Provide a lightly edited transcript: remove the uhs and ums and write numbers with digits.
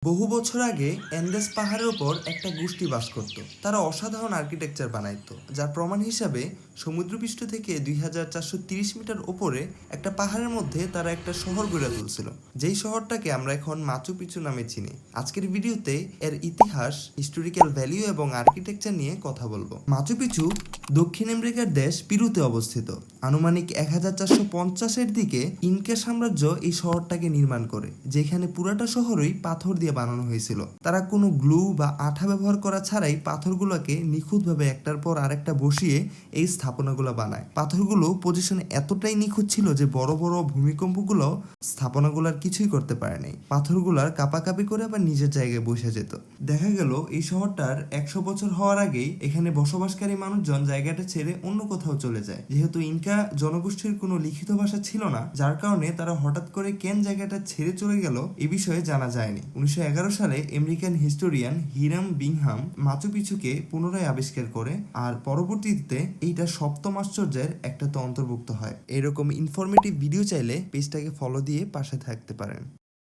বহু বছর আগে এন্দেস পাহাড়ের ওপর একটা গোষ্ঠী বাস করত। তারা অসাধারণ আর্কিটেকচার বানাইতো, যার প্রমাণ হিসাবে সমুদ্রপৃষ্ঠ থেকে 2430 মিটার ওপরে একটা পাহাড়ের মধ্যে তারা একটা শহর গড়ে তুলছিল, যেই শহরটাকে আমরা এখন মাচু পিচু নামে চিনি। আজকের ভিডিওতে এর ইতিহাস, হিস্টোরিক্যাল ভ্যালু এবং আর্কিটেকচার নিয়ে কথা বলবো। মাচু পিচু দক্ষিণ আমেরিকার দেশ পিরুতে অবস্থিত। আনুমানিক 1450-এর দিকে ইনকা সাম্রাজ্য এই শহরটাকে নির্মাণ করে, যেখানে পুরাটা শহরই পাথর দিয়ে বানানো হয়েছিল। তারা কোনো গ্লু বা আঠা ব্যবহার করা ছাড়াই পাথরগুলোকে নিখুঁতভাবে একটার পর আরেকটা বসিয়ে এই স্থাপনাগুলো বানায়। পাথরগুলো পজিশন এতটাই নিখুঁত ছিল যে বড় বড় ভূমিকম্পগুলো স্থাপনাগুলোর কিছুই করতে পারে নাই। পাথরগুলার কাপাকাপি করে আবার নিজের জায়গায় বসে যেত। দেখা গেল এই শহরটার 100 বছর হওয়ার আগেই এখানে বসবাসকারী মানুষজন জায়গাটা ছেড়ে অন্য কোথাও চলে যায়। যেহেতু ইনকা জনগোষ্ঠীর কোনো লিখিত ভাষা ছিল না, যার কারণে তারা হঠাৎ করে কেন জায়গাটা ছেড়ে চলে গেল এ বিষয়ে জানা যায়নি। 1911 সালে আমেরিকান হিস্টোরিয়ান হিরাম বিংহাম মাচু পিচুকে পুনরায় আবিষ্কার করে, আর পরবর্তীতে এইটা সপ্তম আশ্চর্যের একটাতে অন্তর্ভুক্ত হয়। এরকম ইনফরমেটিভ ভিডিও চাইলে পেজটাকে ফলো দিয়ে পাশে থাকতে পারেন।